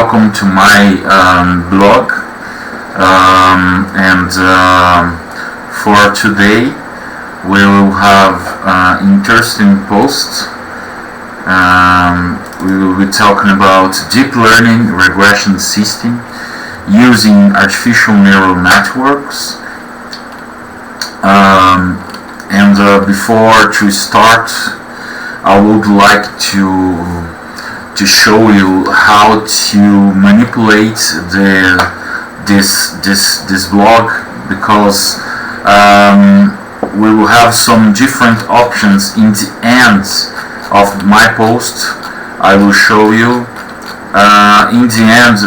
welcome to my blog, and for today we will have interesting posts. We will be talking about deep learning regression system using artificial neural networks. Before to start, I would like to show you how to manipulate this blog, because we will have some different options in the end of my post. I will show you. In the end,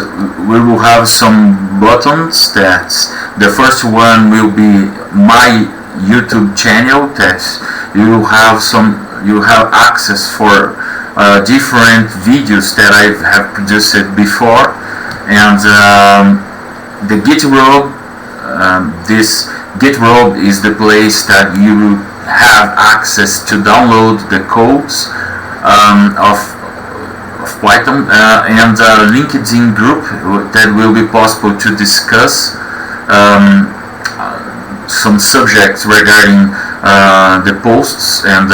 we will have some buttons. That the first one will be my YouTube channel, that you have access for different videos that I have produced before, and the GitHub. This GitHub is the place that you will have access to download the codes of Python, and a LinkedIn group that will be possible to discuss some subjects regarding the posts, and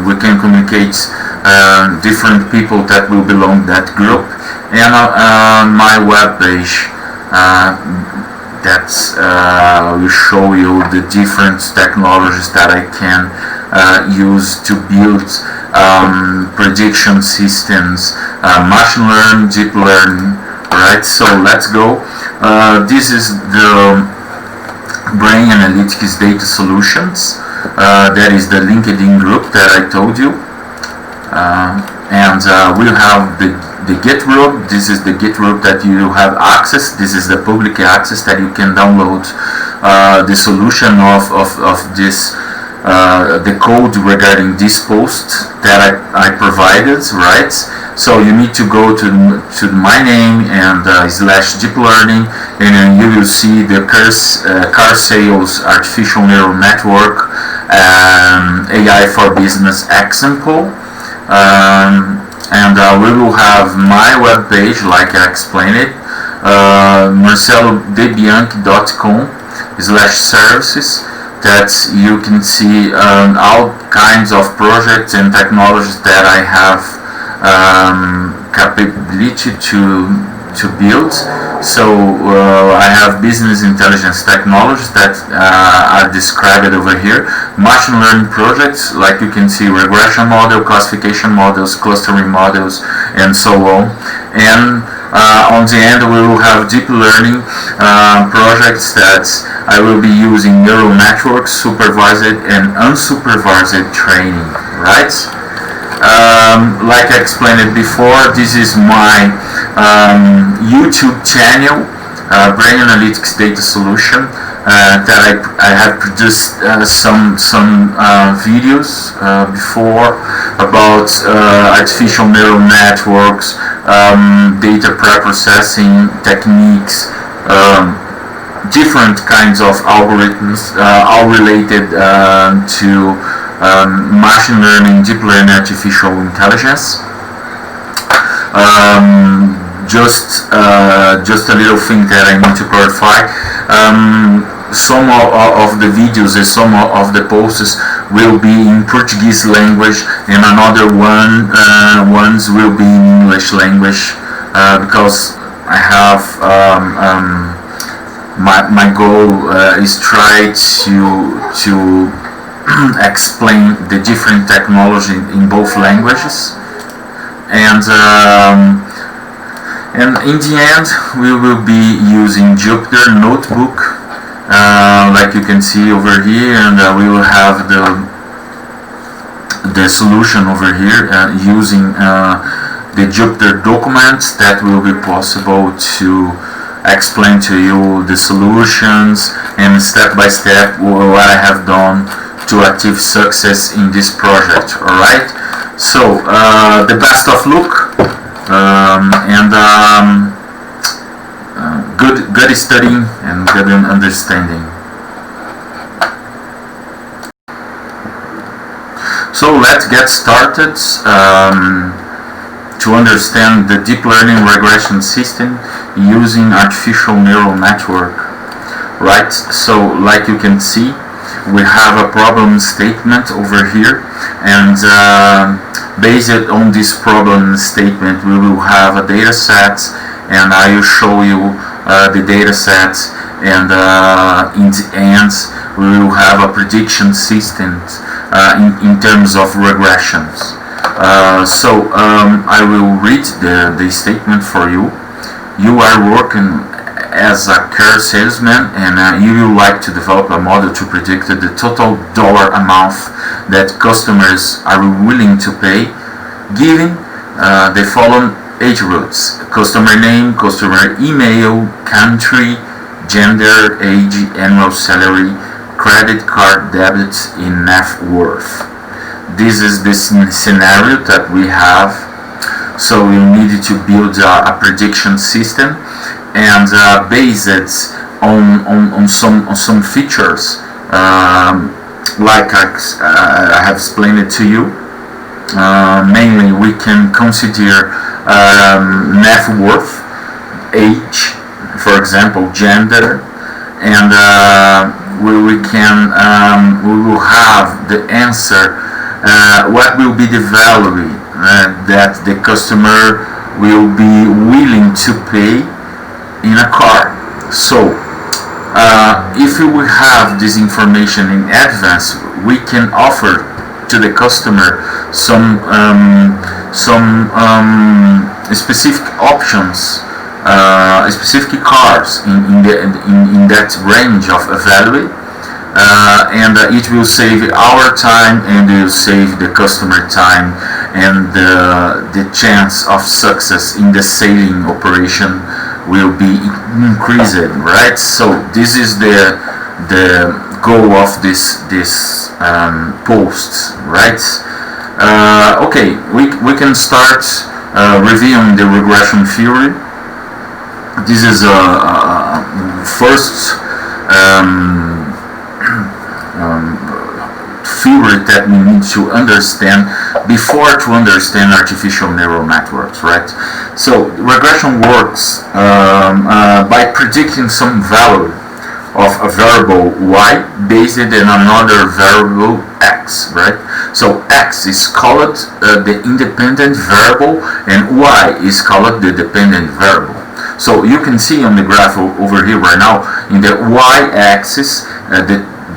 we can communicate different people that will belong that group, and my web page that will show you the different technologies that I can use to build prediction systems, machine learning, deep learning. Right, so let's go. This is the Brain Analytics Data Solutions. That is the LinkedIn group that I told you, and we'll have the GitHub. This is the GitHub that you have access. This is the public access that you can download the solution of this, the code regarding this post that I provided, right? So you need to go to my name and / deep learning, and then you will see the car sales artificial neural network AI for business example, and we will have my web page like I explained it, marcelodebianchi.com/services, that you can see all kinds of projects and technologies that I have capability to build. So I have business intelligence technologies that are described over here, machine learning projects, like you can see, regression model, classification models, clustering models, and so on. And on the end, we will have deep learning projects that I will be using neural networks, supervised and unsupervised training, right? Like I explained it before, this is my YouTube channel, Brain Analytics Data Solution, that I have produced some videos before about artificial neural networks, data preprocessing techniques, different kinds of algorithms, all related to machine learning, deep learning, artificial intelligence. Just a little thing that I need to clarify. Some of the videos and some of the posts will be in Portuguese language, and another ones will be in English language, because I have my goal is try to explain the different technology in both languages, and in the end we will be using Jupyter Notebook, like you can see over here, and we will have the solution over here using the Jupyter documents that will be possible to explain to you the solutions and step by step what I have done to achieve success in this project. Alright, so the best of luck, and good studying and good understanding. So let's get started. to understand the deep learning regression system using artificial neural network, right? So like you can see, we have a problem statement over here, and based on this problem statement we will have a data set, and I will show you the data set, and in the end we will have a prediction system in terms of regressions. So I will read the statement for you. You are working as a car salesman, and you would like to develop a model to predict the total dollar amount that customers are willing to pay, given the following attributes: customer name, customer email, country, gender, age, annual salary, credit card debits, and net worth. This is the scenario that we have. So we needed to build a prediction system, and based on some features, like I have explained it to you. Mainly we can consider net worth, age, for example, gender, and we will have the answer. What will be the value that the customer will be willing to pay in a car. So if we have this information in advance, we can offer to the customer some specific options, specific cars in that range of value, and it will save our time, and it will save the customer time, and the chance of success in the selling operation will be increased, right? So this is the goal of this post, right? Okay, we can start reviewing the regression theory. This is first theory that we need to understand before to understand artificial neural networks, right? So regression works by predicting some value of a variable y based on another variable x, right? So x is called the independent variable, and y is called the dependent variable. So you can see on the graph over here right now, in the y-axis,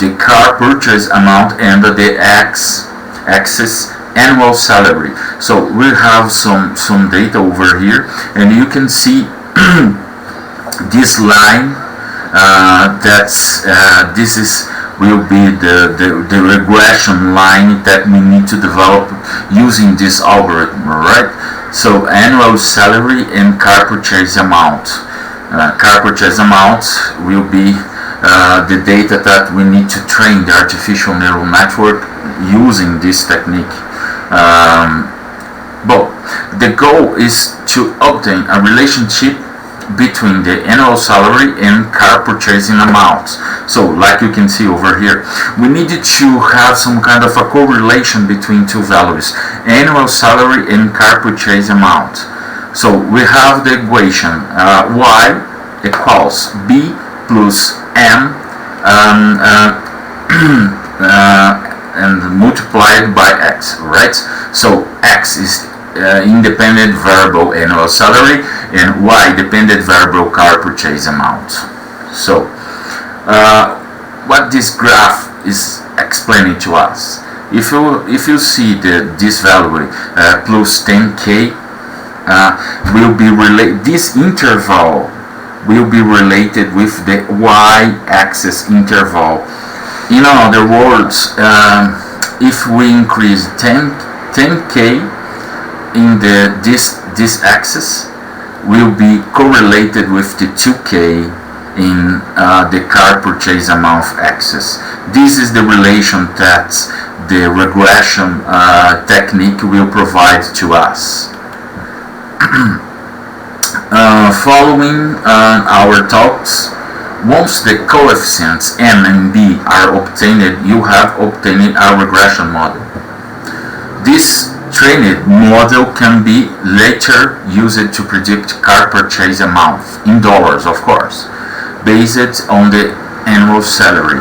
the car purchase amount, and the x-axis annual salary. So we have some data over here, and you can see this line. This will be the regression line that we need to develop using this algorithm, right? So annual salary and car purchase amount. Car purchase amount will be the data that we need to train the artificial neural network using this technique. But the goal is to obtain a relationship between the annual salary and car purchasing amount. So like you can see over here, we needed to have some kind of a correlation between two values, annual salary and car purchase amount. So we have the equation y equals b plus m and multiplied by x, right? So x is independent variable annual salary, and y dependent variable car purchase amount. So what this graph is explaining to us, if you see this value plus 10k will be related, this interval will be related with the y-axis interval. In other words, if we increase 10k in this axis, will be correlated with the 2k in the car purchase amount axis. This is the relation that the regression technique will provide to us. Following our talks, once the coefficients m and b are obtained, you have obtained a regression model. This trained model can be later used to predict car purchase amount, in dollars of course, based on the annual salary.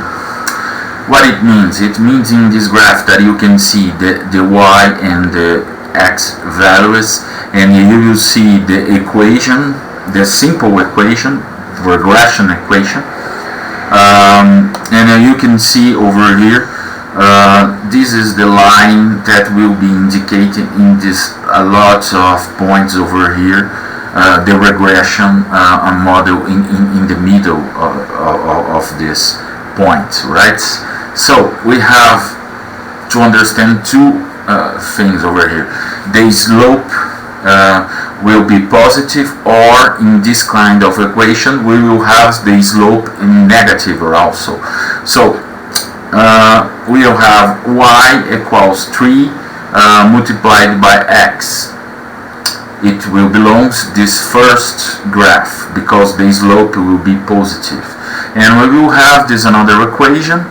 What it means? It means in this graph that you can see the y and the x values, and you will see the equation, the simple equation, regression equation, and you can see over here, this is the line that will be indicated in this a lot of points over here, the regression model in the middle of this point, right? So we have to understand two things over here. The slope will be positive, or in this kind of equation we will have the slope in negative also. So we will have y equals 3 multiplied by x. It will belong to this first graph because the slope will be positive, and we will have this another equation.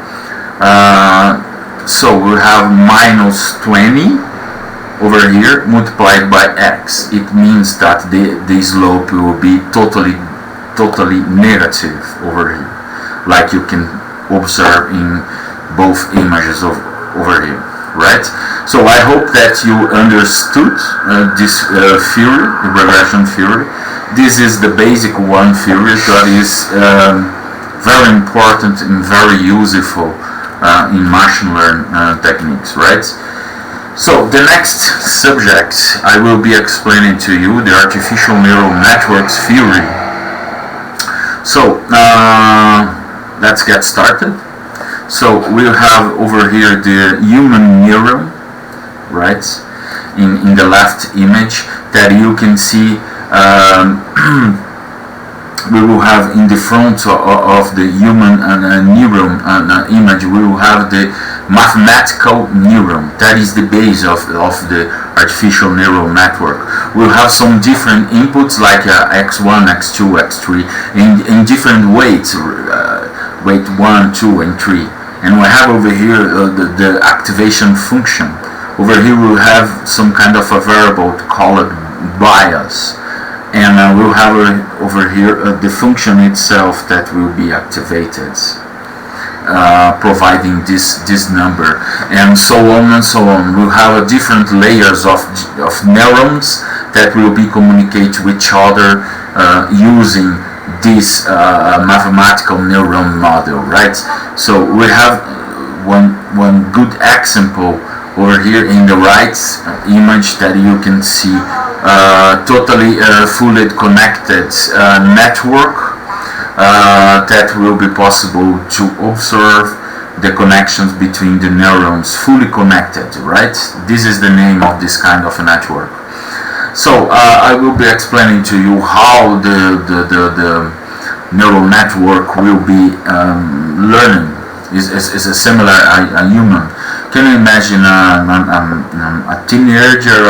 So we have minus 20 over here multiplied by x. It means that the slope will be totally negative over here, like you can observe in both images over here, right? So I hope that you understood this theory, the regression theory. This is the basic one theory that is very important and very useful in machine learning techniques, right? So the next subject I will be explaining to you the artificial neural networks theory. So let's get started. So we'll have over here the human neuron, right, in the left image that you can see. We will have in the front of the human neuron image, we will have the mathematical neuron. That is the base of the artificial neural network. We'll have some different inputs like x1, x2, x3 in different weights, weight 1, 2, and 3. And we have over here the activation function. Over here we'll have some kind of a variable called bias. And we'll have over here the function itself that will be activated, providing this number, and so on and so on. We'll have different layers of neurons that will be communicate with each other using this mathematical neuron model, right? So we have one good example over here in the right image that you can see. Totally fully connected network that will be possible to observe the connections between the neurons, fully connected, right? This is the name of this kind of a network. So I will be explaining to you how the neural network will be learning. Is a similar a human. Can you imagine a teenager,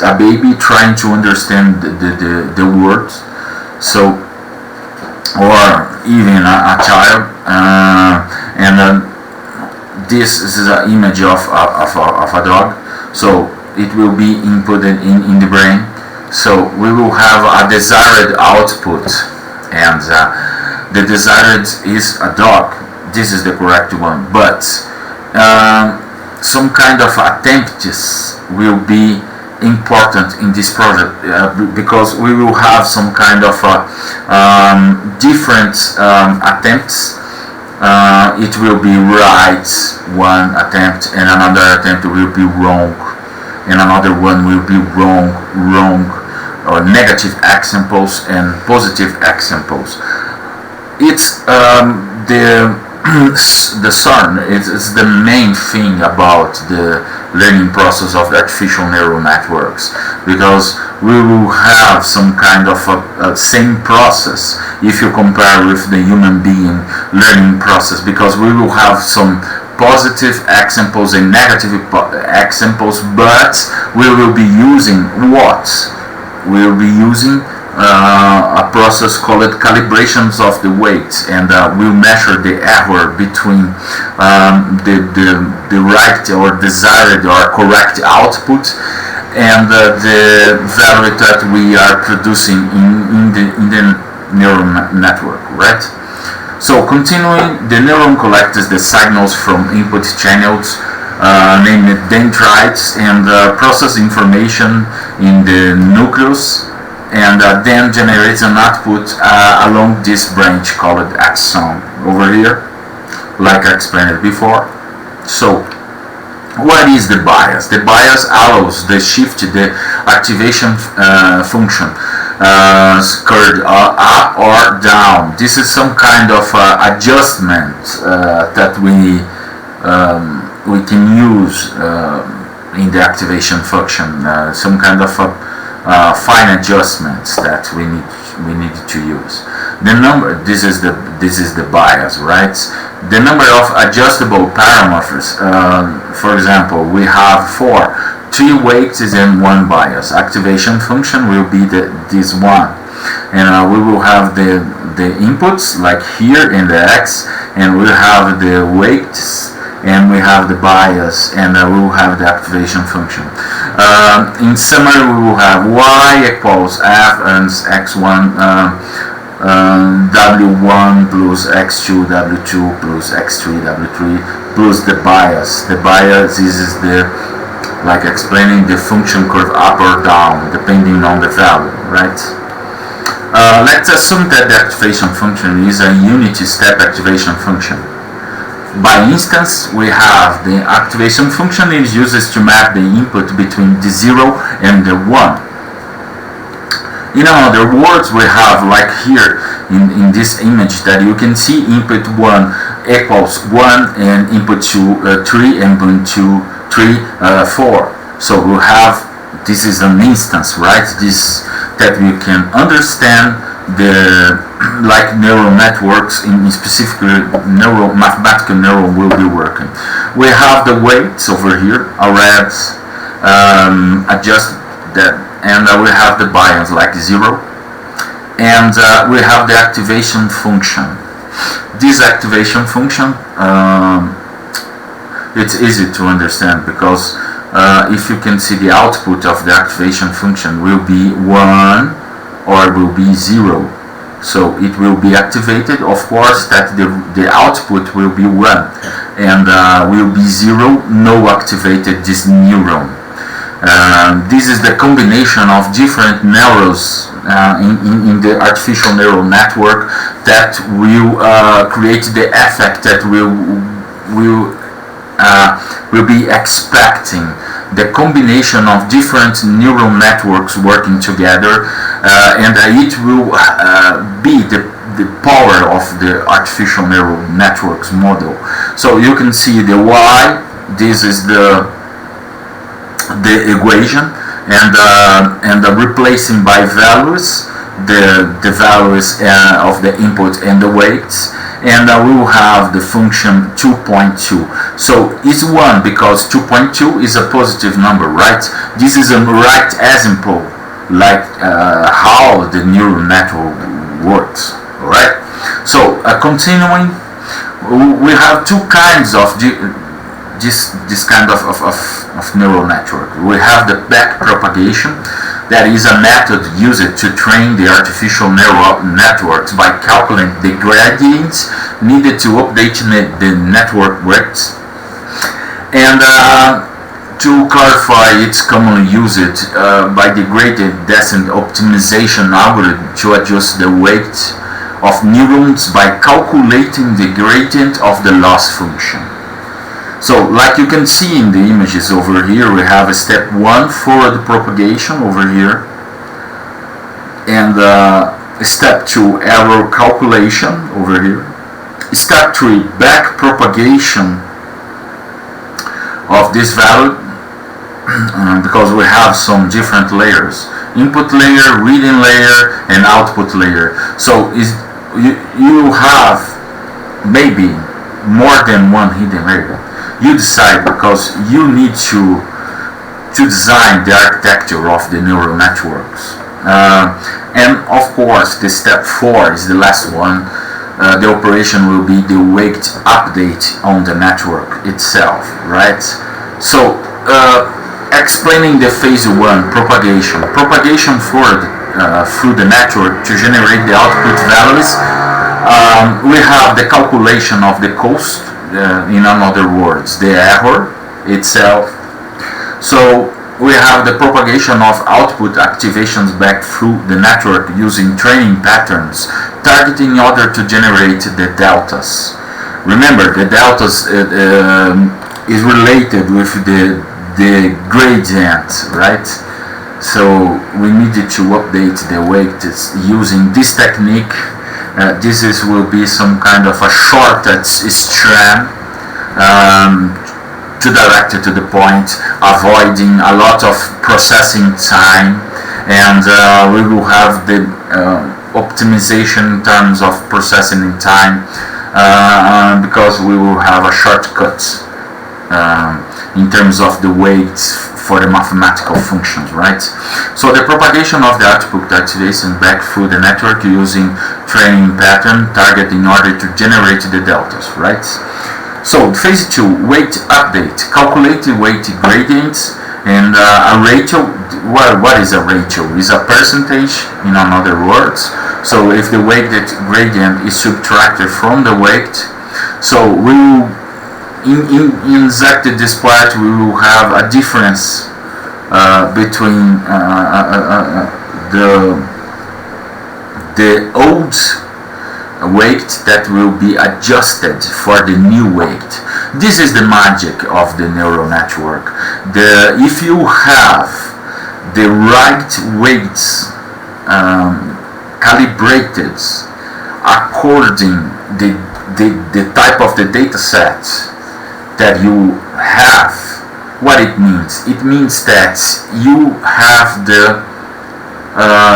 a baby trying to understand the words? So, or even a child, and this is an image of a dog. So it will be inputted in the brain. So we will have a desired output, and the desired is a dog. This is the correct one, but some kind of attempts will be important in this project because we will have some kind of different attempts. It will be right one attempt, and another attempt will be wrong, and another one will be wrong, or negative examples and positive examples. It's the CERN is the main thing about the learning process of artificial neural networks, because we will have some kind of a same process if you compare with the human being learning process, because we will have some positive examples and negative examples, but we will be using what? We will be using a process called calibrations of the weights, and will measure the error between the right or desired or correct output and the value that we are producing in the neural network, right? So continuing, the neuron collects the signals from input channels, named dendrites, and process information in the nucleus, and then generates an output along this branch called axon over here, like I explained before. So what is the bias? The bias allows the shift the activation function curved up or down. This is some kind of adjustment that we can use in the activation function. Some kind of fine adjustments that we need to use. The number, this is the bias, right? The number of adjustable parameters. For example, we have 3 weights and 1 bias. Activation function will be this one, and we will have the inputs like here in the x, and we'll have the weights, and we have the bias, and we will have the activation function. In summary, we will have y equals f and x1 w1 plus x2 w2 plus x3 w3 plus the bias. The bias is the, like explaining, the function curve up or down depending on the value, right? Let's assume that the activation function is a unity step activation function. By instance, we have the activation function is used to map the input between the 0 and the 1. In other words, we have, like here in this image, that you can see input 1 equals 1 and input 2 3 and input 2 3 4. So we have, this is an instance, right? This that we can understand the like neural networks, in specifically mathematical neural will be working. We have the weights over here, already adjust that, and we have the bias like 0, and we have the activation function. This activation function, it's easy to understand because if you can see, the output of the activation function will be 1 or will be 0. So it will be activated, of course, that the output will be 1 and will be 0, no activated this neuron. This is the combination of different neurons in the artificial neural network that will create the effect that will be expecting the combination of different neural networks working together, and it will be the power of the artificial neural networks model. So you can see the y, this is the equation, and replacing by values the values of the input and the weights, and we will have the function 2.2. So it's 1 because 2.2 is a positive number, right? This is a right example, like how the neural network works, alright? So continuing, we have 2 kinds of this kind of neural network. We have the back propagation, that is a method used to train the artificial neural networks by calculating the gradients needed to update the network weights. And to clarify, it's commonly used by the gradient descent optimization algorithm to adjust the weight of neurons by calculating the gradient of the loss function. So, like you can see in the images over here, we have a step 1 forward propagation over here, and step 2 error calculation over here, step 3 back propagation of this value, because we have some different layers: input layer, reading layer, and output layer. So you have maybe more than one hidden layer. You decide, because you need to design the architecture of the neural networks. And of course, the step 4 is the last one. The operation will be the weight update on the network itself, right? So, explaining the phase 1, propagation. Propagation through the network to generate the output values. We have the calculation of the cost, in other words, the error itself. So we have the propagation of output activations back through the network using training patterns, targeting in order to generate the deltas. Remember, the deltas is related with the gradient, right? So we needed to update the weight using this technique. This will be some kind of a shortcut strand to direct it to the point, avoiding a lot of processing time, and we will have the optimization in terms of processing time, because we will have a shortcut in terms of the weights for the mathematical functions, right? So the propagation of the output activation back through the network using training pattern target in order to generate the deltas, right? So phase 2, weight update, calculate the weight gradients, and a ratio. What is a ratio? Is a percentage, in other words. So if the weight gradient is subtracted from the weight, so we will in exactly this part we will have a difference between the old weight that will be adjusted for the new weight. This is the magic of the neural network. If you have the right weights calibrated according the type of the data set that you have, what it means that you have the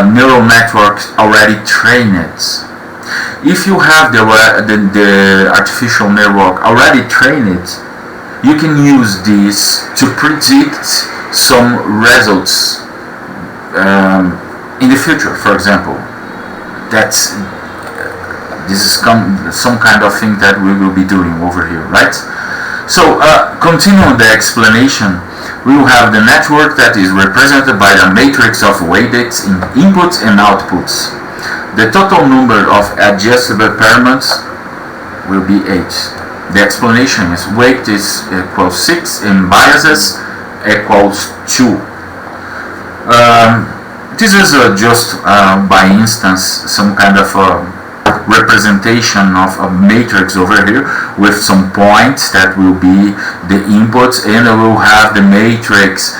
neural network already trained. If you have the artificial network already trained, you can use this to predict some results in the future. For example, this is some kind of thing that we will be doing over here, right? So, continuing the explanation, we will have the network that is represented by a matrix of weights in inputs and outputs. The total number of adjustable parameters will be 8. The explanation is weight is equals 6 and biases equals 2. This is just by instance some kind of representation of a matrix over here with some points that will be the inputs, and we will have the matrix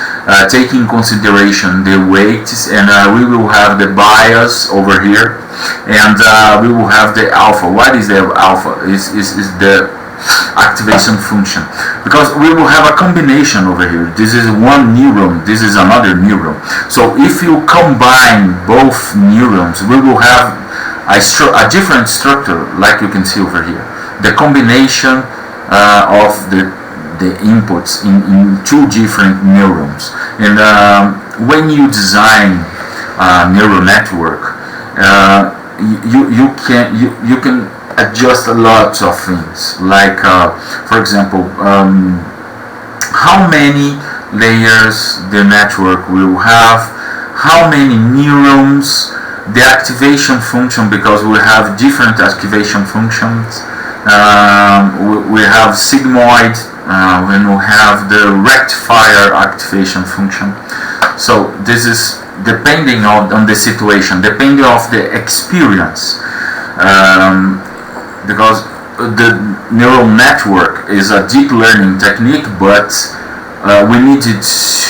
taking consideration the weights, and we will have the bias over here, and we will have the alpha. What is the alpha? Is the activation function, because we will have a combination over here. This is one neuron, this is another neuron. So if you combine both neurons, we will have a different structure, like you can see over here. The combination of the inputs in two different neurons. And when you design a neural network, you can adjust a lot of things. Like, for example, how many layers the network will have, how many neurons, the activation function, because we have different activation functions. We have sigmoid, when we have the rectifier activation function. So this is depending on the situation, depending on the experience, because the neural network is a deep learning technique, but we needed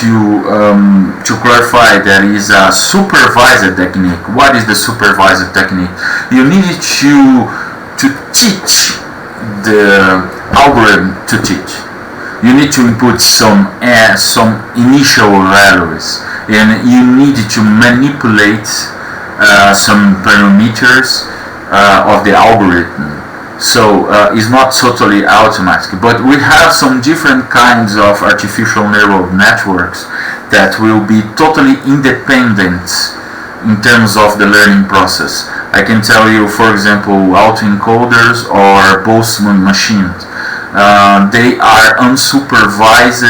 to clarify that is a supervised technique. What is the supervised technique? You need to teach the algorithm to teach. You need to input some initial values, and you need to manipulate some parameters of the algorithm. So it's not totally automatic, but we have some different kinds of artificial neural networks that will be totally independent in terms of the learning process. I can tell you, for example, autoencoders or Boltzmann machines. They are unsupervised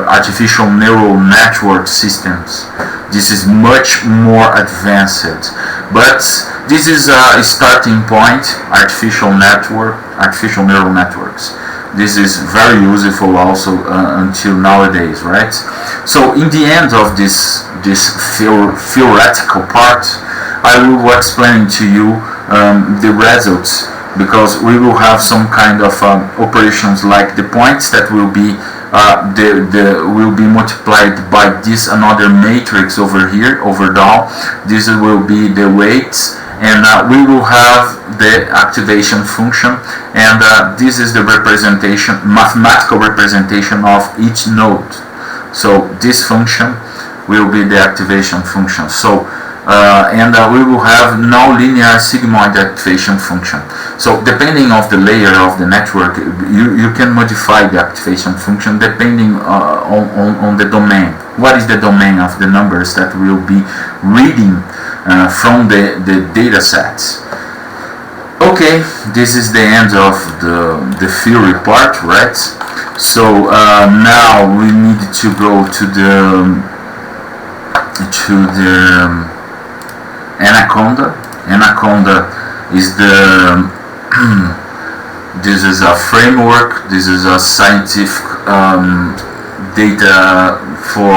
artificial neural network systems. This is much more advanced, but this is a starting point. Artificial neural networks. This is very useful also until nowadays, right? So in the end of this theoretical part, I will explain to you the results, because we will have some kind of operations like the points that will be will be multiplied by this another matrix over here, over down. This will be the weights, and we will have the activation function, and this is the representation, mathematical representation of each node. So this function will be the activation function. So and we will have nonlinear sigmoid activation function. So depending of the layer of the network, you can modify the activation function depending on the domain. What is the domain of the numbers that will be reading from the data sets? Okay, this is the end of the theory part, right? So now we need to go to the Anaconda. Anaconda is the this is a framework. This is a scientific data for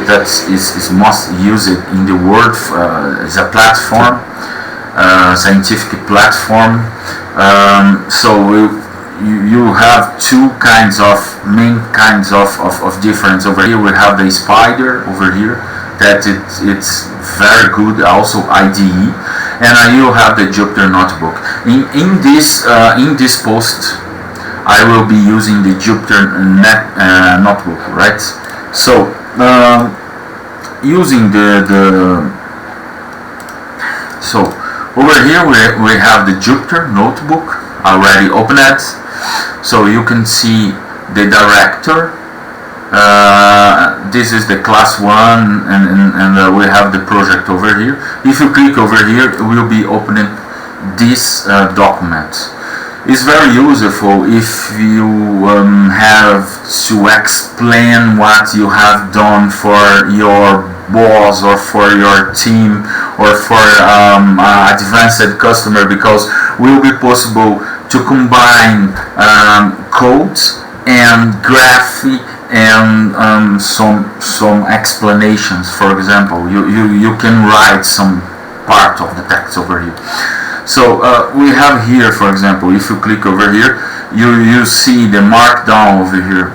that is most used in the world. Is a platform, scientific platform. So you have two main kinds of difference. Over here we have the spider over here, that it's very good, also IDE, and you have the Jupyter notebook. In this post, I will be using the Jupyter notebook, right? So using so over here we have the Jupyter notebook already opened. So you can see the director. This is the class 1, and we have the project over here. If you click over here, it will be opening this document. It's very useful if you have to explain what you have done for your boss or for your team or for advanced customer, because it will be possible to combine codes and graphic and some explanations. For example, you can write some part of the text over here. So we have here, for example, if you click over here, you see the markdown over here,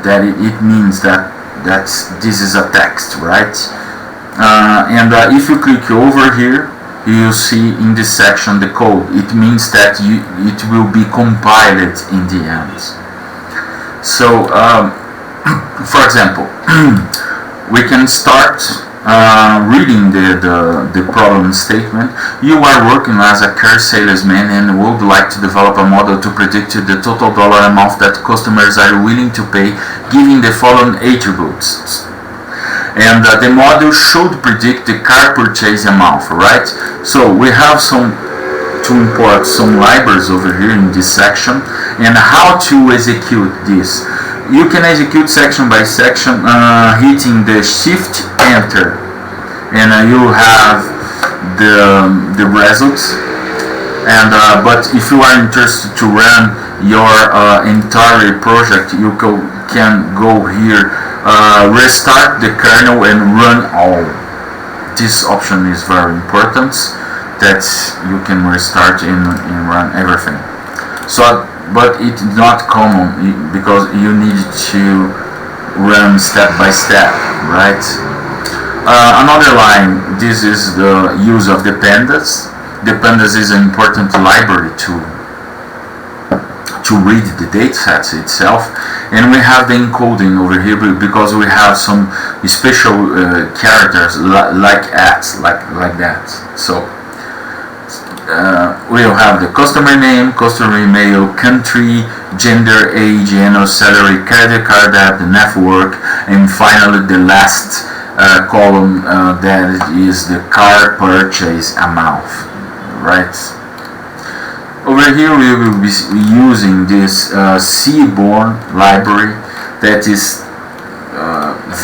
that it means that this is a text, right? And if you click over here, you see in this section the code. It means that it will be compiled in the end. So for example, we can start reading the problem statement. You are working as a car salesman and would like to develop a model to predict the total dollar amount that customers are willing to pay, giving the following attributes. And the model should predict the car purchase amount, right? So we have to import some libraries over here in this section, and how to execute this. You can execute section by section, hitting the Shift Enter, and you have the results. And but if you are interested to run your entire project, you can go here, restart the kernel and run all. This option is very important, that you can restart and run everything. So, but it's not common, because you need to run step by step, right? Another line, this is the use of dependencies. Dependencies is an important library to read the datasets itself. And we have the encoding over here, because we have some special characters like that. So we'll have the customer name, customer email, country, gender, age, annual salary, credit card debt, the network, and finally the last column that is the car purchase amount, right? Over here we will be using this Seaborn library that is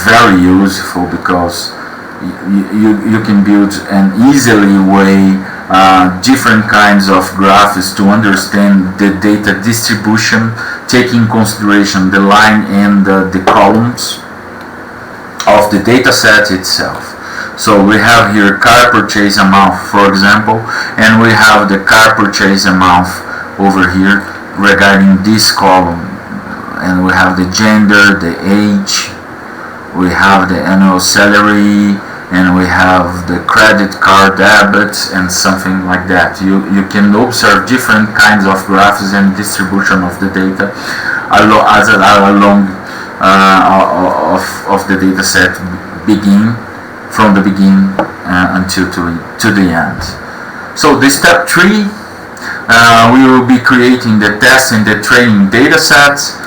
very useful because you can build an easily way different kinds of graphs to understand the data distribution, taking consideration the line and the columns of the data set itself. So we have here car purchase amount, for example, and we have the car purchase amount over here regarding this column, and we have the gender, the age, we have the annual salary, and we have the credit card debit and something like that. You can observe different kinds of graphs and distribution of the data along of the data set from the beginning until to the end. So the step 3, we will be creating the test and the training data sets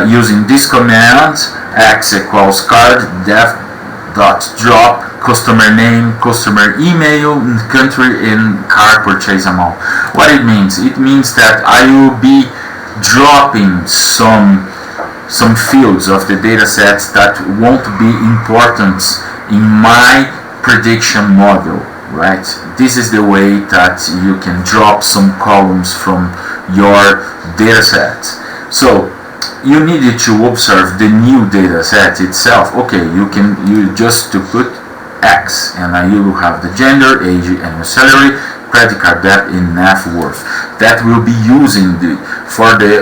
using this command: x equals card def.drop customer name, customer email, country, and car purchase amount. What it means? It means that I will be dropping some fields of the data sets that won't be important in my prediction model, right? This is the way that you can drop some columns from your data set. So you needed to observe the new data set itself. Okay, you just to put X, and you will have the gender, age, and salary, credit card debt, and net worth. That will be using for the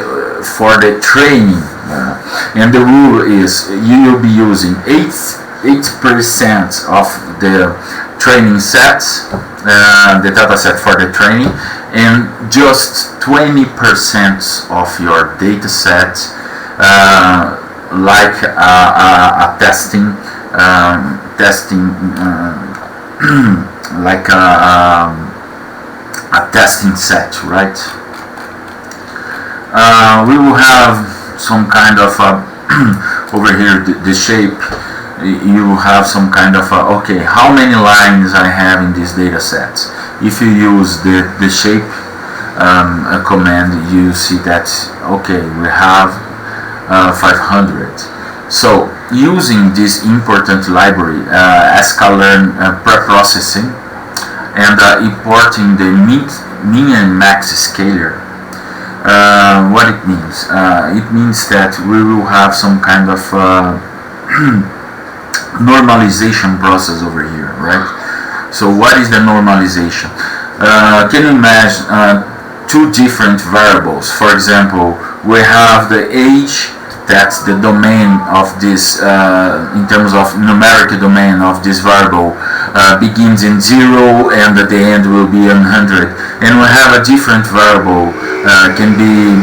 training, and the rule is you will be using 8% of the training sets, the data set for the training, and just 20% of your data set, like a testing. Like a testing set, right? We will have some kind of over here the shape. You will have some kind of okay, how many lines I have in this data set. If you use the shape command, you see that okay, we have 500. So using this important library, sklearn preprocessing, and importing the min and max scaler, what it means? It means that we will have some kind of normalization process over here, right? So what is the normalization? Can you imagine two different variables? For example, we have the age. That's the domain of this, in terms of numeric domain of this variable, begins in 0 and at the end will be 100. And we have a different variable, can be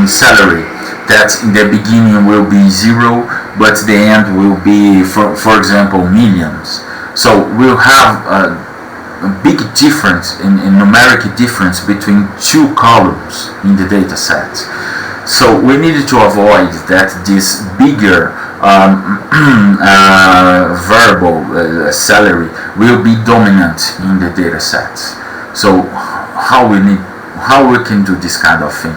salary, that in the beginning will be 0, but the end will be, for example, millions. So we'll have a big difference in numeric difference between two columns in the data set. So we needed to avoid that this bigger variable, salary, will be dominant in the data set. So how we can do this kind of thing?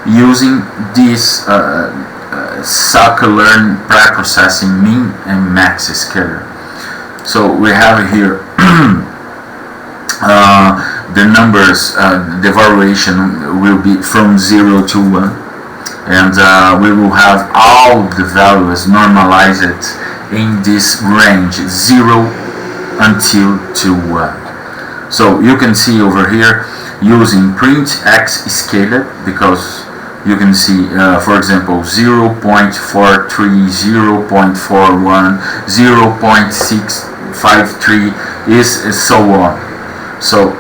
Using this sklearn preprocessing min and max scaler. So we have here the numbers, the variation will be from 0 to 1. And we will have all the values normalized in this range 0 until to 1. So you can see over here using print x scaler, because you can see for example 0.43, 0.41, 0.653 is so on. So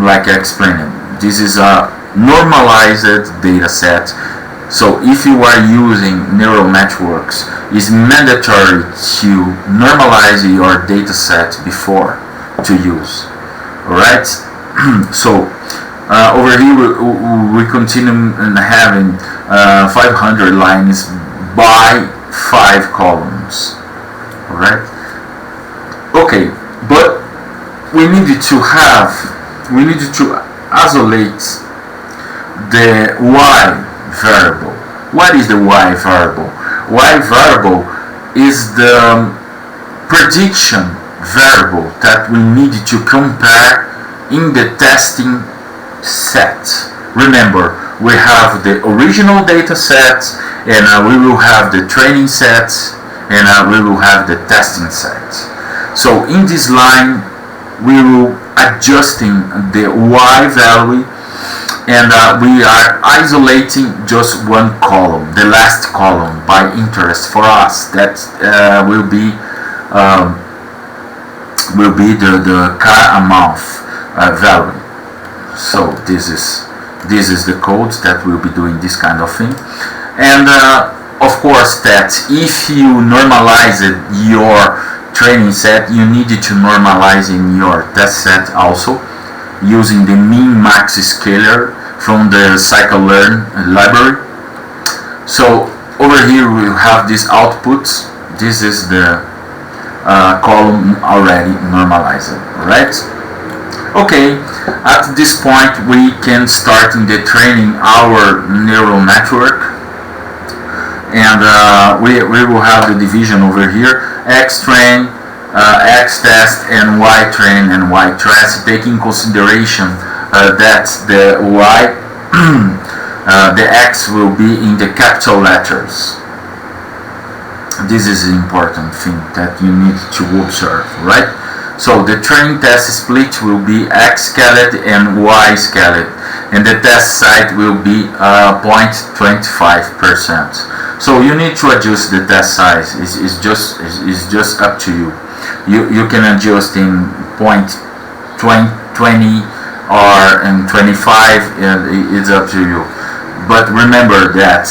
like I explained, this is a normalized data set. So if you are using neural networks, it's mandatory to normalize your data set before to use. Alright? So over here we continue having 500 lines by 5 columns. Alright? Okay, but we needed to isolate the y variable. What is the y variable? Y variable is the prediction variable that we need to compare in the testing set. Remember, we have the original data set, and we will have the training set, and we will have the testing set. So in this line, we will adjusting the y value, and we are isolating just one column, the last column, by interest for us. That will be the car amount value. So this is the code that will be doing this kind of thing. And of course, that if you normalize your training set, you need to normalize in your test set also, using the min max scalar from the scikit-learn library. So over here we have these outputs. This is the column already normalized, right? Okay, at this point we can start in the training our neural network, and we will have the division over here: x train, x test, and y train and y test, taking consideration that the y the x will be in the capital letters. This is an important thing that you need to observe, right? So the training test split will be x scaled and y scaled, and the test site will be 0.25%. So you need to adjust the test size. It's just up to you. You can adjust in 0.20 or in 25. It's up to you. But remember that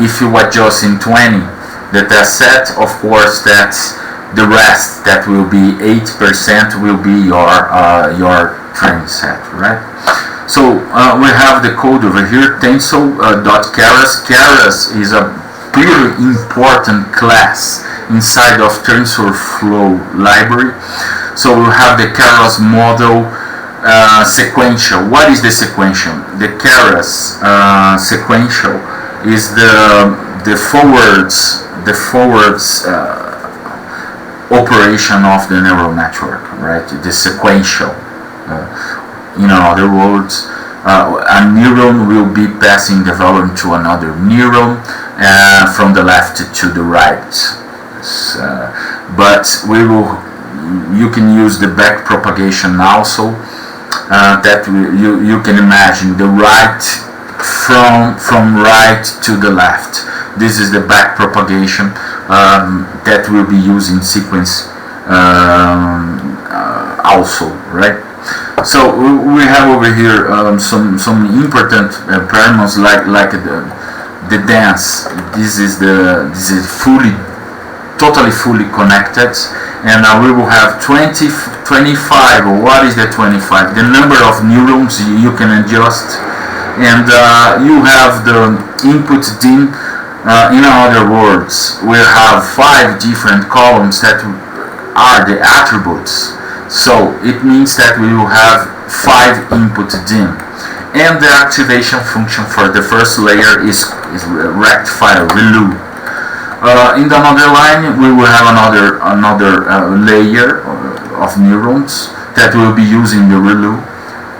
if you adjust in 20 the test set, of course that's the rest, that will be 8%, will be your training set, right? So we have the code over here, tensor.keras. Keras is a pretty important class inside of TensorFlow library. So we have the Keras model sequential. What is the sequential? The Keras sequential is the forwards operation of the neural network, right? The sequential. In other words, a neuron will be passing the value to another neuron from the left to the right. But you can use the back propagation also. That you can imagine the right from right to the left. This is the back propagation that will be used in sequence also, right? So we have over here some important parameters like the dance. This is totally fully connected, and we will have 25. What is the 25? The number of neurons you can adjust, and you have the input DIN. In other words, we have 5 different columns that are the attributes. So it means that we will have 5 input DIN, and the activation function for the first layer is rectifier ReLU. In the another line, we will have another layer of neurons that will be using the ReLU,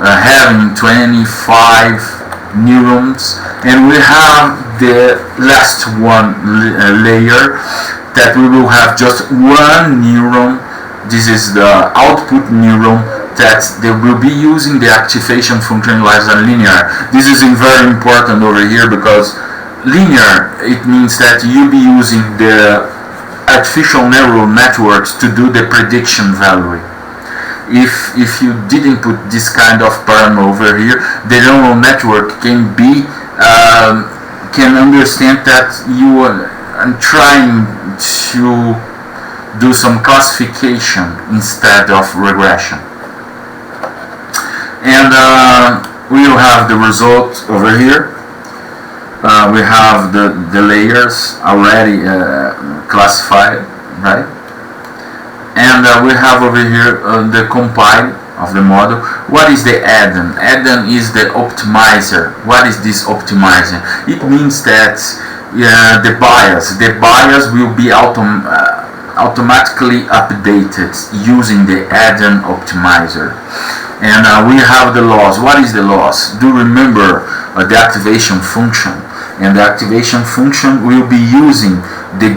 having 25 neurons, and we have the last one layer that we will have just one neuron. This is the output neuron that they will be using the activation function as a linear. This is very important over here, because linear, it means that you'll be using the artificial neural networks to do the prediction value. If you didn't put this kind of parameter over here, the neural network can understand that you are trying to do some classification instead of regression. And we will have the result over here. We have the layers already classified, right? And we have over here the compile of the model. What is the add-on? Add-on is the optimizer. What is this optimizer? It means that the bias will be automatically updated using the add-on optimizer. And we have the loss. What is the loss? Do remember the activation function, and the activation function will be using the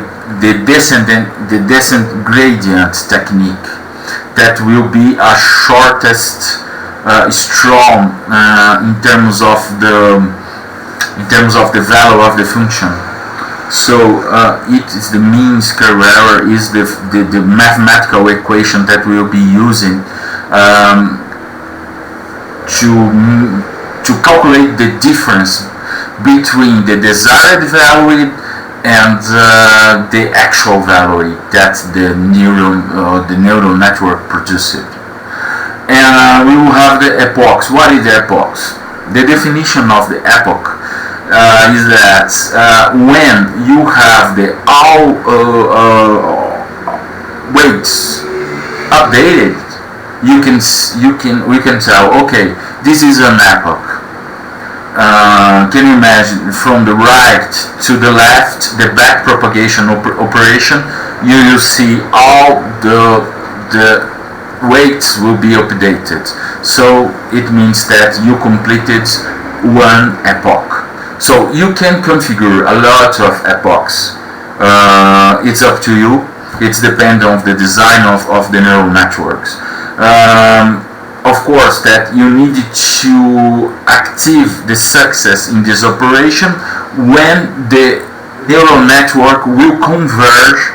descent gradient technique. That will be a shortest strong in terms of the value of the function. So it is the mean square error is the mathematical equation that we'll be using to calculate the difference between the desired value and the actual value that the neural network produced. And we will have the epochs. What is the epochs? The definition of the epoch is that when you have the all weights updated, we can tell, okay, this is an epoch. Can you imagine from the right to the left, the back propagation operation? You will see all the weights will be updated. So it means that you completed one epoch. So you can configure a lot of epochs. It's up to you. It's dependent on the design of the neural networks. Of course, that you need to active the success in this operation when the neural network will converge.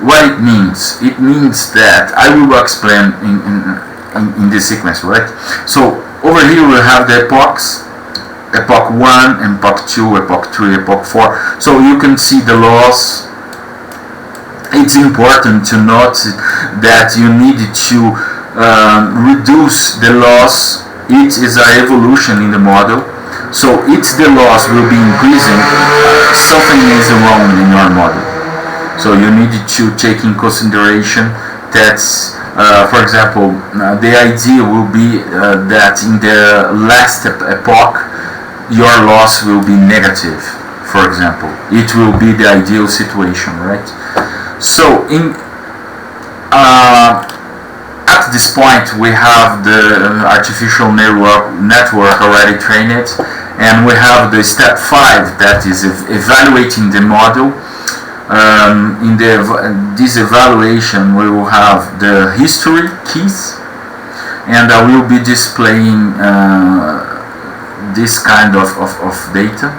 What it means? It means that I will explain in this sequence, right? So over here we have the epochs. Epoch 1, epoch 2, epoch 3, epoch 4. So you can see the loss. It's important to note that you need to reduce the loss. It is an evolution in the model. So it's the loss will be increasing. Something is wrong in your model. So you need to take in consideration that, for example, the idea will be that in the last epoch, your loss will be negative, for example. It will be the ideal situation, right? So at this point we have the artificial neural network already trained, and we have the step 5 that is evaluating the model. In this evaluation we will have the history keys, and I will be displaying this kind of data.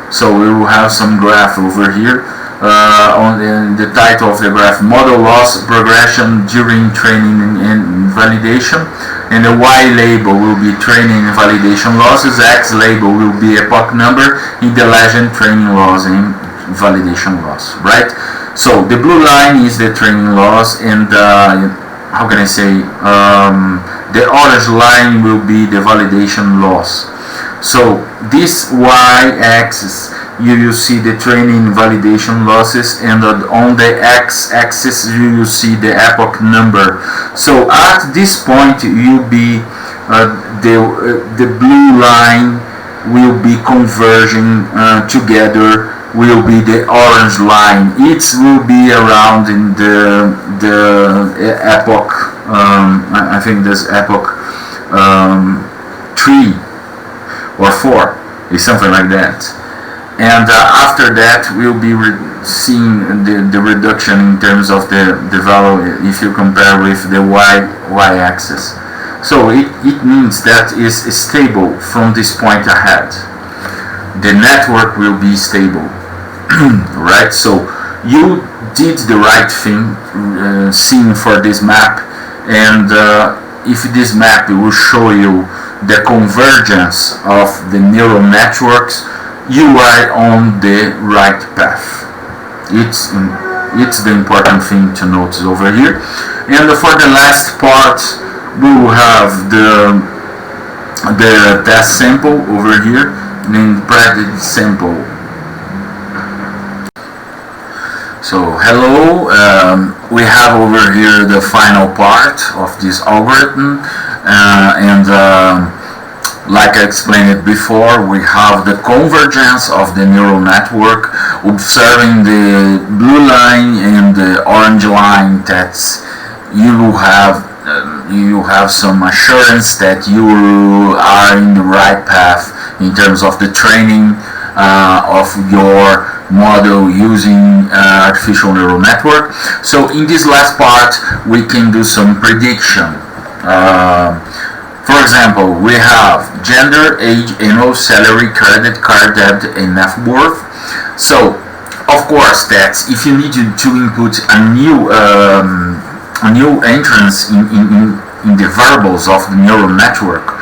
So we will have some graph over here. On the title of the graph, model loss regression during training and validation, and the Y label will be training and validation losses, X label will be epoch number, in the legend training loss and validation loss, right? So the blue line is the training loss, and how can I say, the orange line will be the validation loss. So this y-axis, you see the training validation losses, and on the x-axis you will see the epoch number. So at this point you'll be the blue line will be converging together, will be the orange line. It will be around in the epoch, I think this epoch 3 or 4 is something like that. And after that we'll be seeing the reduction in terms of the value if you compare with the y-axis. So it means that is stable from this point ahead. The network will be stable. Right? So you did the right thing seeing for this map, and if this map will show you the convergence of the neural networks, you are on the right path. It's the important thing to notice over here. And for the last part we will have the test sample over here, and then predicted sample. So hello, we have over here the final part of this algorithm, and like I explained it before, we have the convergence of the neural network, observing the blue line and the orange line. That you have some assurance that you are in the right path in terms of the training of your model using artificial neural network. So in this last part we can do some prediction. For example, we have gender, age, annual salary, credit card debt, and net worth. So of course that if you need to input a new entrance in the variables of the neural network,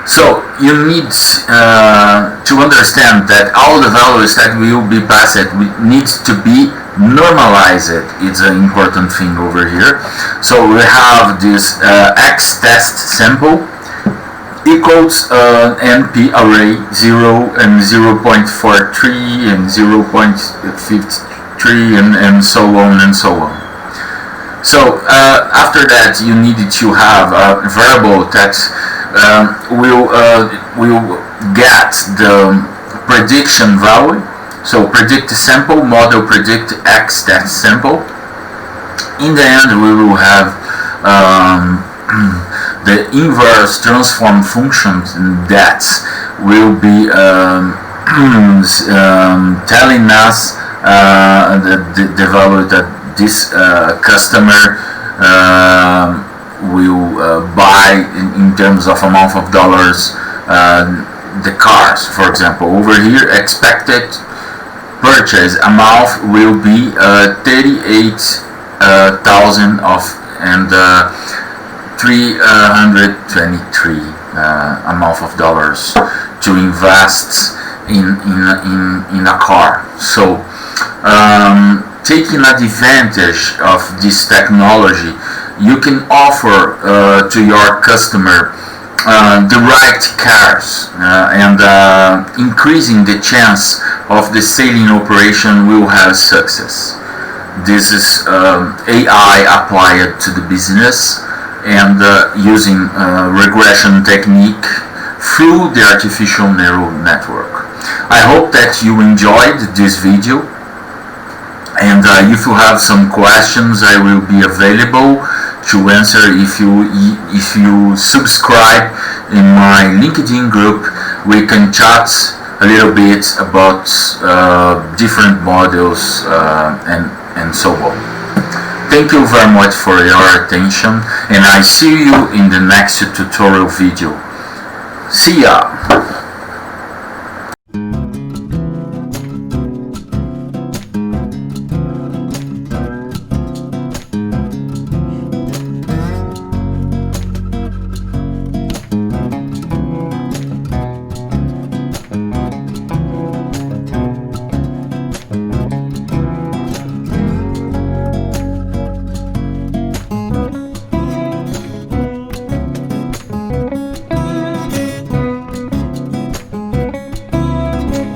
so you need to understand that all the values that will be passed needs to be normalized. It's an important thing over here. So we have this X test sample equals NP array 0 and 0.43 and 0.53 and so on and so on. So after that you need to have a variable that will get the prediction value. So predict sample, model predict X test sample. In the end we will have the inverse transform function that will be telling us the value that this customer will buy in terms of amount of dollars the cars. For example, over here expected purchase amount will be 38,000 of and 323 amount of dollars to invest in a car. So taking advantage of this technology, you can offer to your customer the right cars and increasing the chance of the selling operation will have success. This is AI applied to the business and using regression technique through the artificial neural network. I hope that you enjoyed this video, and if you have some questions I will be available to answer. If you subscribe in my LinkedIn group, we can chat a little bit about different models and so on. Thank you very much for your attention, and I see you in the next tutorial video. See ya!